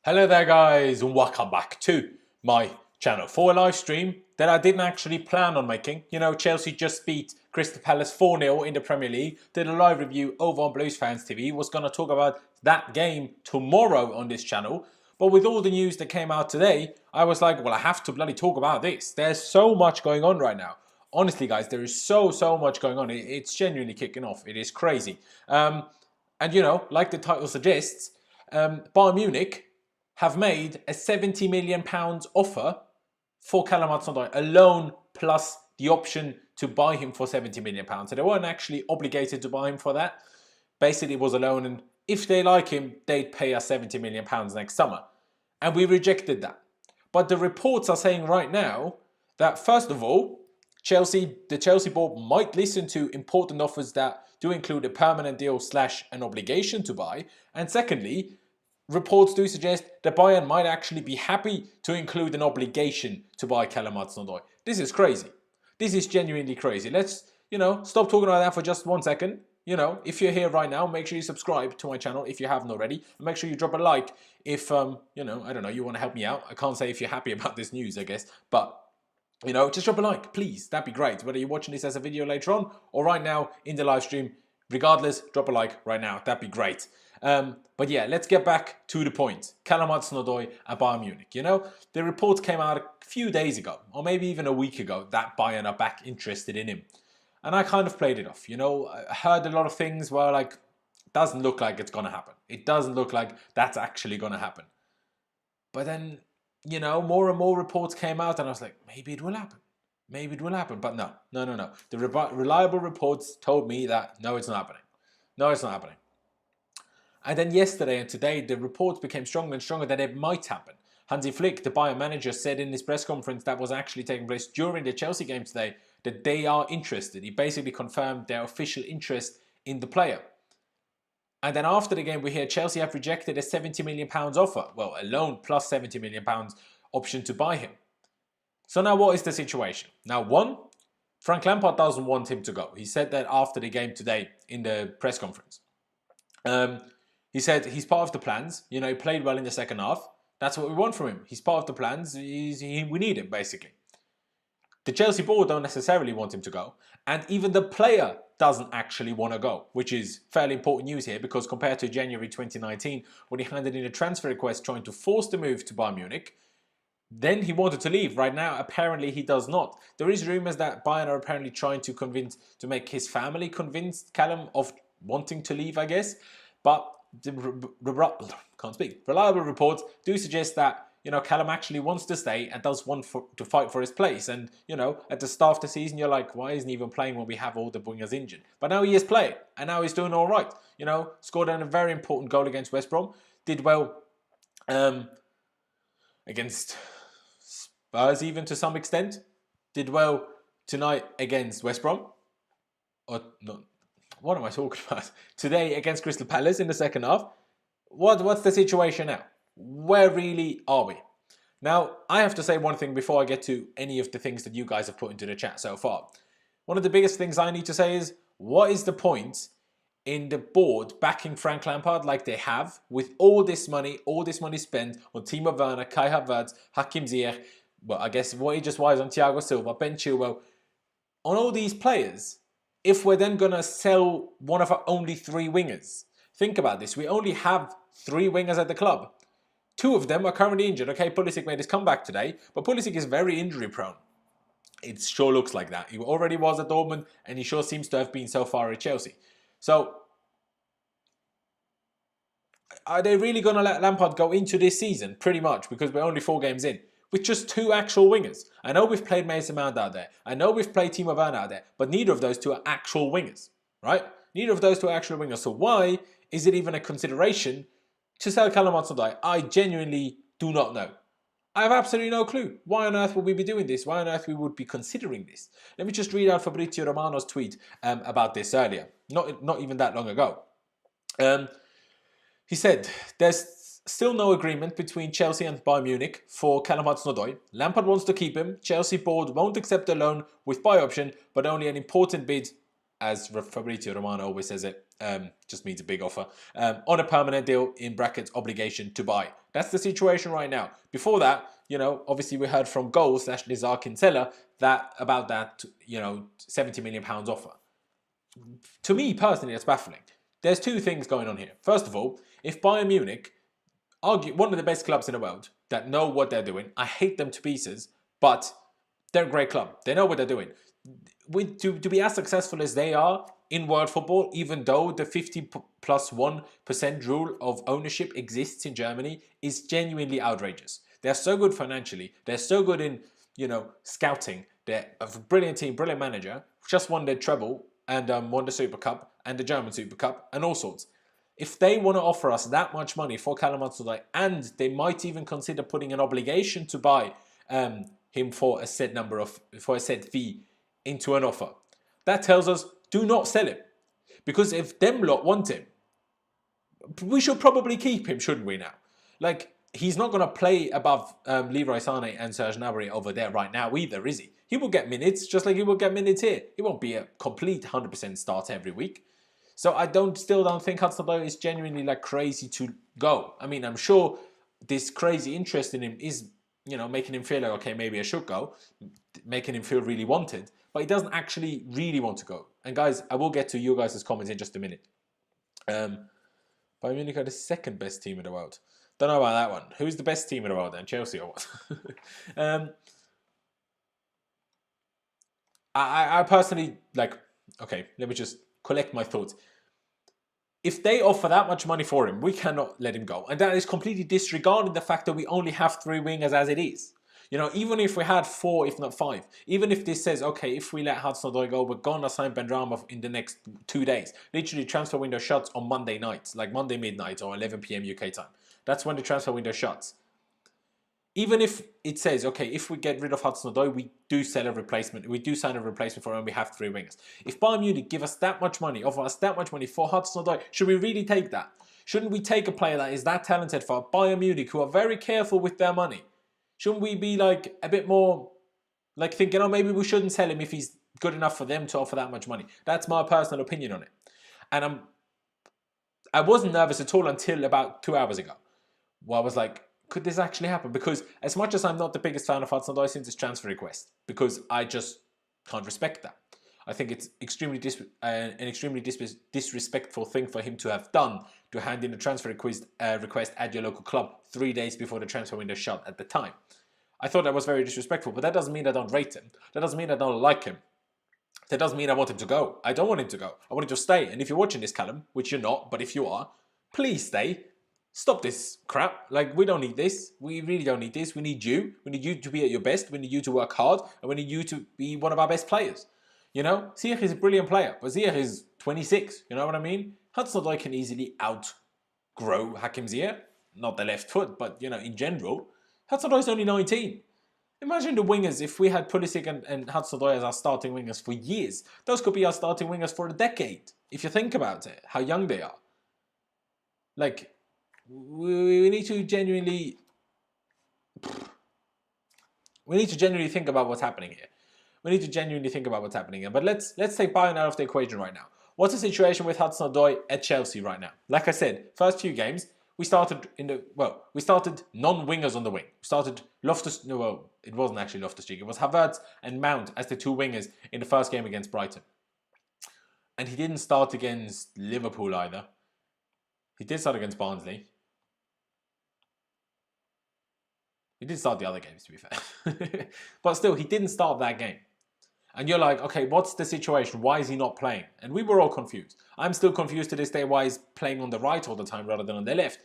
Hello there guys and welcome back to my channel for a live stream that I didn't actually plan on making. You know, Chelsea just beat Crystal Palace 4-0 in the Premier League. Did a live review over on Blues Fans TV. Was going to talk about that game tomorrow on this channel. But with all the news that came out today, I was like, well, I have to bloody talk about this. There's so much going on right now. Honestly, guys, there is so much going on. It's genuinely kicking off. It is crazy. And you know, like the title suggests, Bayern Munich have made a £70 million offer for Callum Hudson-Odoi, a loan plus the option to buy him for £70 million. So they weren't actually obligated to buy him for that. Basically, it was a loan, and if they like him, they'd pay us £70 million next summer. And we rejected that. But the reports are saying right now that, first of all, the Chelsea board might listen to important offers that do include a permanent deal / an obligation to buy. And secondly, reports do suggest that Bayern might actually be happy to include an obligation to buy Callum Hudson-Odoi. This is crazy. This is genuinely crazy. Let's, stop talking about that for just 1 second. If you're here right now, make sure you subscribe to my channel if you haven't already. And make sure you drop a like if, I don't know, you want to help me out. I can't say if you're happy about this news, I guess. But, just drop a like, please. That'd be great. Whether you're watching this as a video later on or right now in the live stream, regardless, drop a like right now. That'd be great. But yeah, let's get back to the point. Callum Hudson-Odoi at Bayern Munich. The reports came out a few days ago, or maybe even a week ago, that Bayern are back interested in him. And I kind of played it off. I heard a lot of things where like, doesn't look like it's going to happen. It doesn't look like that's actually going to happen. But then, more and more reports came out and I was like, maybe it will happen. Maybe it will happen. But no. The reliable reports told me that no, it's not happening. No, it's not happening. And then yesterday and today, the reports became stronger and stronger that it might happen. Hansi Flick, the Bayern manager, said in his press conference that was actually taking place during the Chelsea game today that they are interested. He basically confirmed their official interest in the player. And then after the game, we hear Chelsea have rejected a £70 million offer. Well, a loan plus £70 million option to buy him. So now what is the situation? Now, one, Frank Lampard doesn't want him to go. He said that after the game today in the press conference. He said he's part of the plans. He played well in the second half. That's what we want from him. He's part of the plans. We need him, basically. The Chelsea board don't necessarily want him to go. And even the player doesn't actually want to go, which is fairly important news here because compared to January 2019, when he handed in a transfer request trying to force the move to Bayern Munich, then he wanted to leave. Right now, apparently he does not. There is rumours that Bayern are apparently trying to make his family convince Callum of wanting to leave, I guess. But reliable reports do suggest that Callum actually wants to stay and does want to fight for his place. And at the start of the season, you're like, why isn't he even playing when we have all the wingers injured? But now he is playing, and now he's doing all right. Scored a very important goal against West Brom. Did well against Spurs, even to some extent. Did well tonight against West Brom. Or no. What am I talking about? Today against Crystal Palace in the second half. What's the situation now? Where really are we? Now, I have to say one thing before I get to any of the things that you guys have put into the chat so far. One of the biggest things I need to say is, what is the point in the board backing Frank Lampard like they have with all this money spent on Timo Werner, Kai Havertz, Hakim Ziyech, well, I guess wages-wise on Thiago Silva, Ben Chilwell, on all these players, if we're then going to sell one of our only 3 wingers. Think about this. We only have 3 wingers at the club. 2 of them are currently injured. Okay, Pulisic made his comeback today, but Pulisic is very injury prone. It sure looks like that. He already was at Dortmund, and he sure seems to have been so far at Chelsea. So, are they really going to let Lampard go into this season? Pretty much, because we're only 4 games in. With just 2 actual wingers. I know we've played Mason Mount out there. I know we've played Timo Werner out there. But neither of those 2 are actual wingers. Right? Neither of those 2 are actual wingers. So why is it even a consideration to sell Callum Hudson-Odoi? I genuinely do not know. I have absolutely no clue. Why on earth would we be doing this? Why on earth we would be considering this? Let me just read out Fabrizio Romano's tweet about this earlier. Not even that long ago. He said, there's still no agreement between Chelsea and Bayern Munich for Callum Hudson-Odoi. Lampard wants to keep him. Chelsea board won't accept a loan with buy option, but only an important bid, as Fabrizio Romano always says it, just means a big offer, on a permanent deal, in brackets, obligation to buy. That's the situation right now. Before that, obviously we heard from Goals, Nizar Kinsella, about that, £70 million offer. To me, personally, that's baffling. There's two things going on here. First of all, if Bayern Munich, one of the best clubs in the world, that know what they're doing, I hate them to pieces, but they're a great club. They know what they're doing. To be as successful as they are in world football, even though the 50+1% rule of ownership exists in Germany, is genuinely outrageous. They're so good financially. They're so good in, scouting. They're a brilliant team, brilliant manager. Just won their treble and won the Super Cup and the German Super Cup and all sorts. If they want to offer us that much money for Callum Hudson-Odoi, and they might even consider putting an obligation to buy him for a set fee into an offer, that tells us do not sell him. Because if them lot want him, we should probably keep him, shouldn't we now? Like, he's not going to play above Leroy Sané and Serge Gnabry over there right now either, is he? He will get minutes just like he will get minutes here. He won't be a complete 100% start every week. So I still don't think Hudson-Odoi is genuinely like crazy to go. I mean, I'm sure this crazy interest in him is, making him feel like, okay, maybe I should go, making him feel really wanted, but he doesn't actually really want to go. And guys, I will get to you guys' comments in just a minute. Bayern Munich are the second best team in the world. Don't know about that one. Who's the best team in the world then? Chelsea or what? I personally, okay, let me just collect my thoughts. If they offer that much money for him, we cannot let him go. And that is completely disregarding the fact that we only have 3 wingers as it is. Even if we had 4, if not 5, even if this says, okay, if we let Hudson-Odoi go, we're going to sign Benrahma in the next 2 days. Literally, transfer window shuts on Monday night, like Monday midnight or 11 p.m. UK time. That's when the transfer window shuts. Even if it says, okay, if we get rid of Hudson-Odoi, we do sell a replacement. We do sign a replacement for him and we have 3 wingers. If Bayern Munich give us that much money, offer us that much money for Hudson-Odoi, should we really take that? Shouldn't we take a player that is that talented for Bayern Munich, who are very careful with their money? Shouldn't we be like a bit more like thinking, oh, maybe we shouldn't sell him if he's good enough for them to offer that much money? That's my personal opinion on it. And I wasn't nervous at all until about 2 hours ago, where I was like, could this actually happen? Because as much as I'm not the biggest fan of Hudson-Odoi since his transfer request, because I just can't respect that. I think it's an extremely disrespectful thing for him to have done, to hand in a transfer request at your local club 3 days before the transfer window shut at the time. I thought that was very disrespectful, but that doesn't mean I don't rate him. That doesn't mean I don't like him. That doesn't mean I want him to go. I don't want him to go. I want him to stay. And if you're watching this, Callum, which you're not, but if you are, please stay. Stop this crap. Like, we don't need this. We really don't need this. We need you. We need you to be at your best. We need you to work hard. And we need you to be one of our best players. Ziyech is a brilliant player, but Ziyech is 26. You know what I mean? Hudson-Odoi can easily outgrow Hakim Ziyech. Not the left foot, but, in general. Hudson-Odoi is only 19. Imagine the wingers, if we had Pulisic and Hudson-Odoi as our starting wingers for years. Those could be our starting wingers for a decade. If you think about it, how young they are. Like, we need to genuinely... We need to genuinely think about what's happening here. We need to genuinely think about what's happening here. But let's take Bayern out of the equation right now. What's the situation with Hudson-Odoi at Chelsea right now? Like I said, first few games, we started non-wingers on the wing. We started it wasn't actually Loftus-Cheek. It was Havertz and Mount as the 2 wingers in the first game against Brighton. And he didn't start against Liverpool either. He did start against Barnsley. He did start the other games, to be fair. But still, he didn't start that game. And you're like, okay, what's the situation? Why is he not playing? And we were all confused. I'm still confused to this day why he's playing on the right all the time rather than on the left.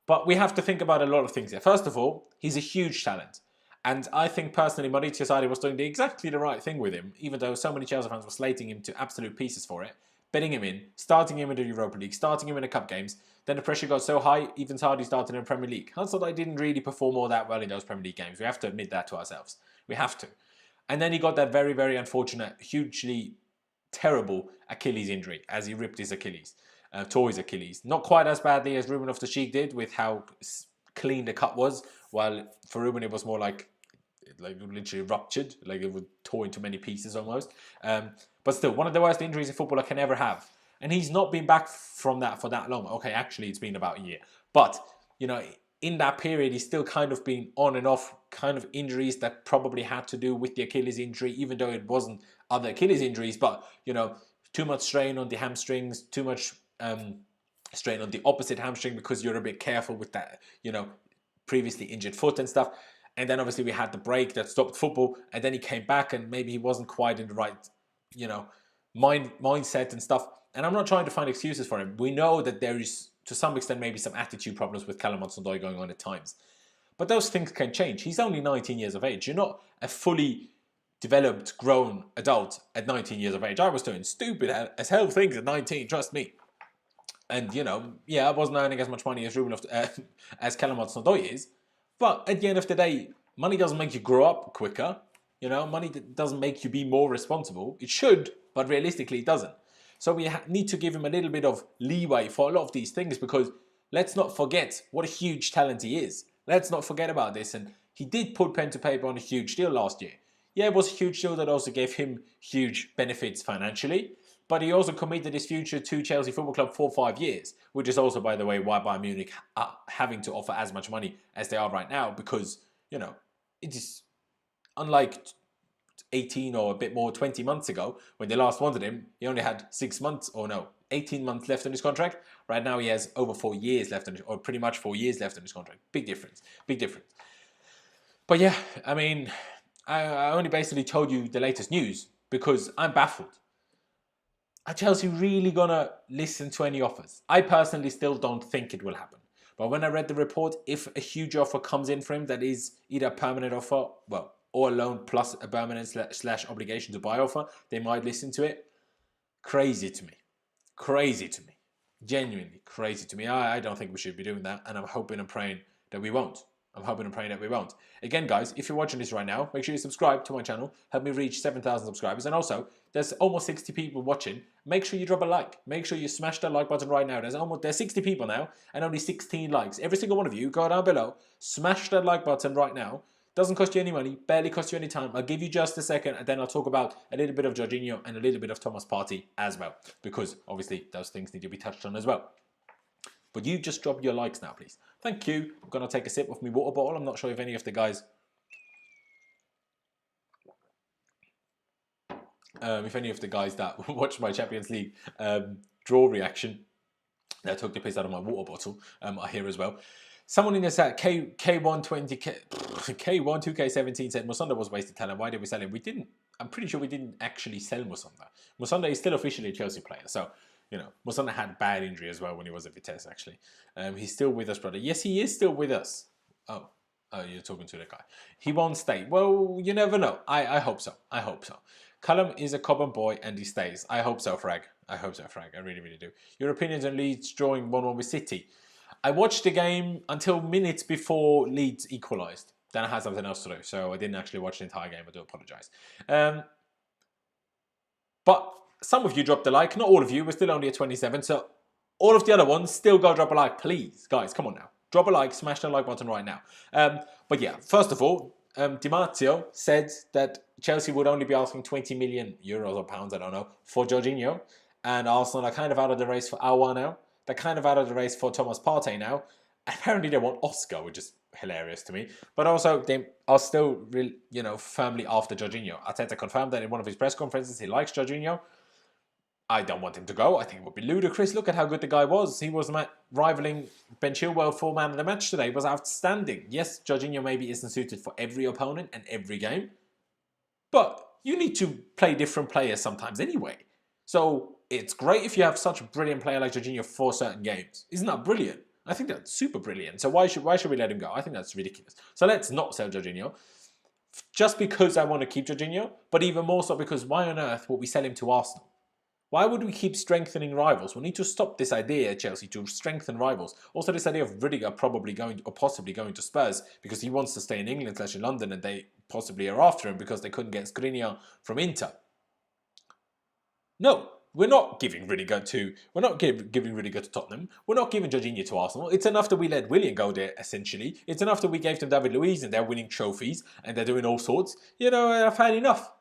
But we have to think about a lot of things here. First of all, he's a huge talent. And I think personally, Maurizio Sarri was doing exactly the right thing with him, even though so many Chelsea fans were slating him to absolute pieces for it. Betting him in, starting him in the Europa League, starting him in the cup games. Then the pressure got so high, even Sarri started in the Premier League. Hudson-Odoi didn't really perform all that well in those Premier League games. We have to admit that to ourselves. We have to. And then he got that very, very unfortunate, hugely terrible Achilles injury as he ripped his Achilles, tore his Achilles. Not quite as badly as Ruben Loftus-Cheek did with how clean the cut was, while for Ruben it was more like literally ruptured, like it would tore into many pieces almost. But still, one of the worst injuries a footballer can ever have. And he's not been back from that for that long. Okay, actually, it's been about a year. But, you know, in that period, he's still kind of been on and off kind of injuries that probably had to do with the Achilles injury, even though it wasn't other Achilles injuries. But, you know, too much strain on the hamstrings, too much strain on the opposite hamstring because you're a bit careful with that, you know, previously injured foot and stuff. And then obviously we had the break that stopped football, and then he came back and maybe he wasn't quite in the right, you know, mindset and stuff. And I'm not trying to find excuses for him. We know that there is, to some extent, maybe some attitude problems with Callum Hudson-Odoi going on at times. But those things can change. He's only 19 years of age. You're not a fully developed, grown adult at 19 years of age. I was doing stupid as hell things at 19, trust me. And, you know, yeah, I wasn't earning as much money as as Callum Hudson-Odoi is. But at the end of the day, money doesn't make you grow up quicker. You know, money doesn't make you be more responsible. It should, but realistically it doesn't. So we need to give him a little bit of leeway for a lot of these things, because let's not forget what a huge talent he is. Let's not forget about this. And he did put pen to paper on a huge deal last year. Yeah, it was a huge deal that also gave him huge benefits financially. But he also committed his future to Chelsea Football Club for 5 years, which is also, by the way, why Bayern Munich are having to offer as much money as they are right now, because, you know, it is unlike 18 or a bit more 20 months ago when they last wanted him. He only had 6 months, or no, 18 months left on his contract. Right now he has over 4 years left, or pretty much 4 years left on his contract. Big difference, big difference. But yeah, I mean, I only basically told you the latest news because I'm baffled. Are Chelsea really going to listen to any offers? I personally still don't think it will happen. But when I read the report, if a huge offer comes in for him that is either a permanent offer, well, or a loan plus a permanent slash obligation to buy offer, they might listen to it. Crazy to me. Crazy to me. Genuinely crazy to me. I don't think we should be doing that, and I'm hoping and praying that we won't. I'm hoping and praying that we won't. Again, guys, if you're watching this right now, make sure you subscribe to my channel. Help me reach 7,000 subscribers. And also, there's almost 60 people watching. Make sure you drop a like. Make sure you smash that like button right now. There's 60 people now and only 16 likes. Every single one of you, go down below, smash that like button right now. Doesn't cost you any money, barely cost you any time. I'll give you just a second, and then I'll talk about a little bit of Jorginho and a little bit of Thomas Partey as well, because obviously those things need to be touched on as well. But you just drop your likes now, please. Thank you. I'm going to take a sip of my water bottle. I'm not sure if any of the guys... that watched my Champions League draw reaction that took the piss out of my water bottle are here as well. Someone in the chat, K12K17 said Musonda was wasted talent. Why did we sell him? We didn't. I'm pretty sure we didn't actually sell Musonda. Musonda is still officially a Chelsea player, so... You know, Musonda had bad injury as well when he was at Vitesse, actually. He's still with us, brother. Yes, he is still with us. Oh, you're talking to the guy. He won't stay. Well, you never know. I hope so. I hope so. Callum is a Cobham boy and he stays. I hope so, Frag. I hope so, Frag. I really, really do. Your opinions on Leeds drawing 1-1 with City? I watched the game until minutes before Leeds equalised. Then I had something else to do, so I didn't actually watch the entire game. I do apologise. But... some of you dropped a like, not all of you, we're still only at 27, so all of the other ones, still go drop a like, please. Guys, come on now. Drop a like, smash that like button right now. But yeah, first of all, Di Marzio said that Chelsea would only be asking 20 million euros or pounds, I don't know, for Jorginho. And Arsenal are kind of out of the race for Aouar now. They're kind of out of the race for Thomas Partey now. Apparently they want Oscar, which is hilarious to me. But also, they are still, you know, firmly after Jorginho. Arteta confirmed that in one of his press conferences he likes Jorginho. I don't want him to go. I think it would be ludicrous. Look at how good the guy was. He was rivaling Ben Chilwell for man of the match today. He was outstanding. Yes, Jorginho maybe isn't suited for every opponent and every game. But you need to play different players sometimes anyway. So it's great if you have such a brilliant player like Jorginho for certain games. Isn't that brilliant? I think that's super brilliant. So why should we let him go? I think that's ridiculous. So let's not sell Jorginho. Just because I want to keep Jorginho, but even more so because why on earth would we sell him to Arsenal? Why would we keep strengthening rivals? We need to stop this idea, Chelsea, to strengthen rivals. Also, this idea of Rudiger probably going or possibly going to Spurs because he wants to stay in England / in London, and they possibly are after him because they couldn't get Skriniar from Inter. No, we're not giving Rudiger to Tottenham. We're not giving Jorginho to Arsenal. It's enough that we let Willian go there, essentially. It's enough that we gave them David Luiz and they're winning trophies and they're doing all sorts. You know, I've had enough.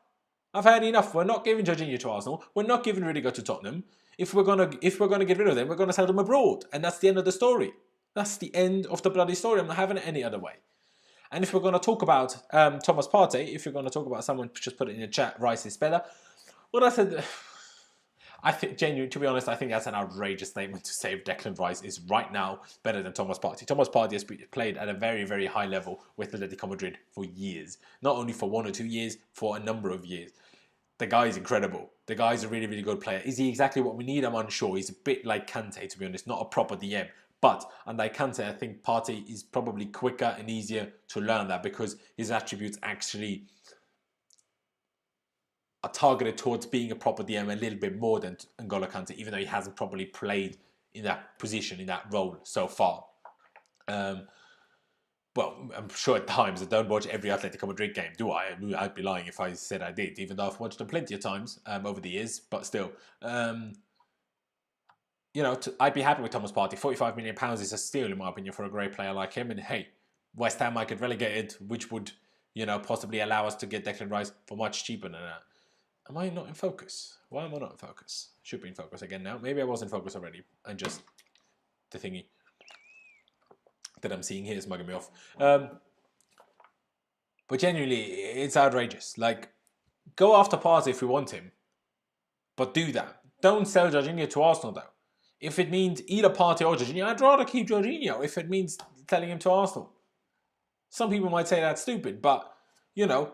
I've had enough. We're not giving Jorginho to Arsenal. We're not giving Rudiger to Tottenham. If we're gonna get rid of them, we're gonna sell them abroad, and that's the end of the story. That's the end of the bloody story. I'm not having it any other way. And if we're going to talk about Thomas Partey, if you're going to talk about someone, just put it in the chat, Rice is better. Well, I said, I think, genuinely, to be honest, I think that's an outrageous statement to say if Declan Rice is right now better than Thomas Partey. Thomas Partey has played at a very, very high level with Atletico Madrid for years. Not only for 1 or 2 years, for a number of years. The guy is incredible. The guy is a really, really good player. Is he exactly what we need? I'm unsure. He's a bit like Kante, to be honest, not a proper DM. But, unlike Kante, I think Partey is probably quicker and easier to learn that because his attributes actually are targeted towards being a proper DM a little bit more than N'Golo Kante, even though he hasn't probably played in that position, in that role so far. Well, I'm sure at times I don't watch every Atletico Madrid game, do I? I'd be lying if I said I did, even though I've watched them plenty of times over the years, but still. You know, I'd be happy with Thomas Partey. £45 million is a steal, in my opinion, for a great player like him. And hey, West Ham might get relegated, which would, you know, possibly allow us to get Declan Rice for much cheaper than that. Am I not in focus? Why am I not in focus? Should be in focus again now. Maybe I was in focus already, and just the thingy that I'm seeing here is mugging me off. But genuinely, it's outrageous. Like, go after Partey if we want him, but do that. Don't sell Jorginho to Arsenal, though. If it means either Partey or Jorginho, I'd rather keep Jorginho if it means selling him to Arsenal. Some people might say that's stupid, but, you know,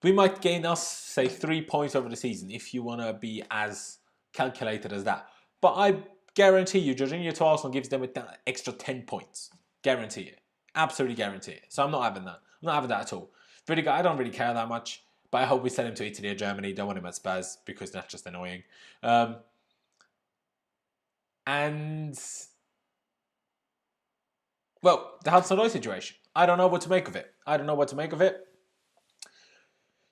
we might gain us, say, 3 points over the season if you want to be as calculated as that. But I guarantee you, Jorginho to Arsenal gives them an extra 10 points. Guarantee it. Absolutely guarantee it. So I'm not having that. I'm not having that at all. Rudiger, I don't really care that much, but I hope we sell him to Italy or Germany. Don't want him at Spurs because that's just annoying. And, well, the Hudson-Odoi situation. I don't know what to make of it. I don't know what to make of it.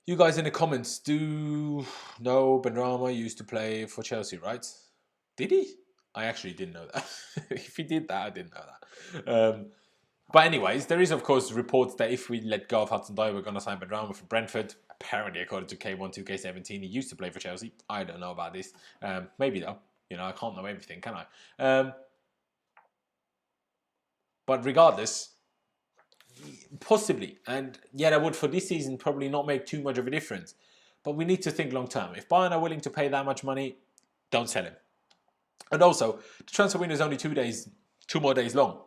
You guys in the comments do know Benrahma used to play for Chelsea, right? Did he? I actually didn't know that. If he did that, I didn't know that. But anyways, there is, of course, reports that if we let go of Hudson-Odoi, we're going to sign Benrahma from Brentford. Apparently, according to K1, 2K17, he used to play for Chelsea. I don't know about this. Maybe, though. You know, I can't know everything, can I? But regardless, possibly. And yeah, that would, for this season, probably not make too much of a difference. But we need to think long term. If Bayern are willing to pay that much money, don't sell him. And also, the transfer window is only 2 more days long.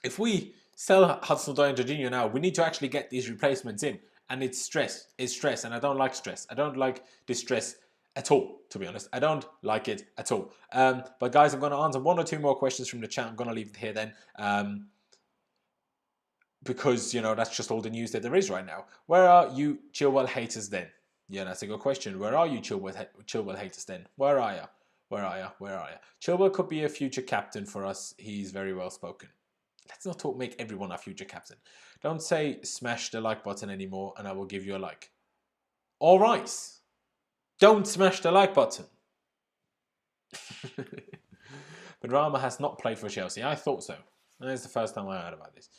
If we sell Hudson-Odoi and Jorginho now, we need to actually get these replacements in. And it's stress. It's stress. And I don't like stress. I don't like this stress at all, to be honest. I don't like it at all. But guys, I'm going to answer 1 or 2 more questions from the chat. I'm going to leave it here then. Because, you know, that's just all the news that there is right now. Where are you Chilwell haters then? Yeah, that's a good question. Where are you Chilwell haters then? Where are you? Where are you? Where are you? Chilwell could be a future captain for us. He's very well spoken. Let's not make everyone our future captain. Don't say smash the like button anymore and I will give you a like. All right. Don't smash the like button. But Rama has not played for Chelsea. I thought so. That's the first time I heard about this.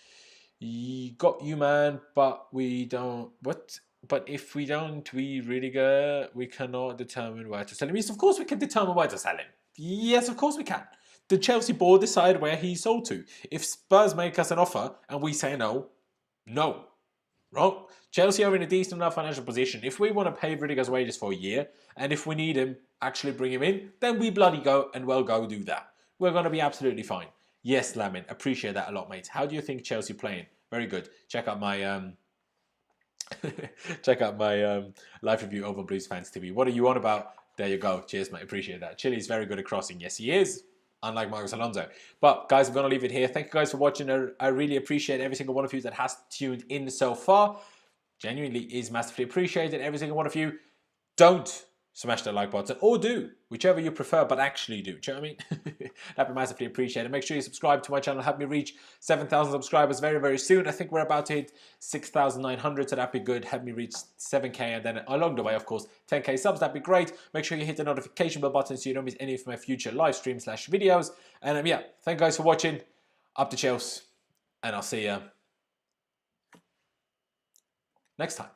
Got you, man, but we don't... What? But if we don't, we cannot determine where to sell him. Yes, of course we can determine where to sell him. Yes, of course we can. The Chelsea board decide where he's sold to. If Spurs make us an offer and we say no, no. Wrong. Chelsea are in a decent enough financial position. If we want to pay Rudiger's wages for a year, and if we need him, actually bring him in, then we bloody go and we'll go do that. We're going to be absolutely fine. Yes, Lamin, appreciate that a lot, mate. How do you think Chelsea playing? Very good. Check out my live review over Blues Fans TV. What are you on about? There you go. Cheers, mate. Appreciate that. Chile's very good at crossing. Yes, he is. Unlike Marcos Alonso. But guys, I'm going to leave it here. Thank you guys for watching. I really appreciate every single one of you that has tuned in so far. Genuinely is massively appreciated. Every single one of you. Don't smash the like button, or do, whichever you prefer, but actually do. Do you know what I mean? That'd be massively appreciated. Make sure you subscribe to my channel. Help me reach 7,000 subscribers very, very soon. I think we're about to hit 6,900, so that'd be good. Help me reach 7K, and then along the way, of course, 10K subs. That'd be great. Make sure you hit the notification bell button so you don't miss any of my future live streams / videos. And yeah, thank you guys for watching. Up the Chelsea, and I'll see you next time.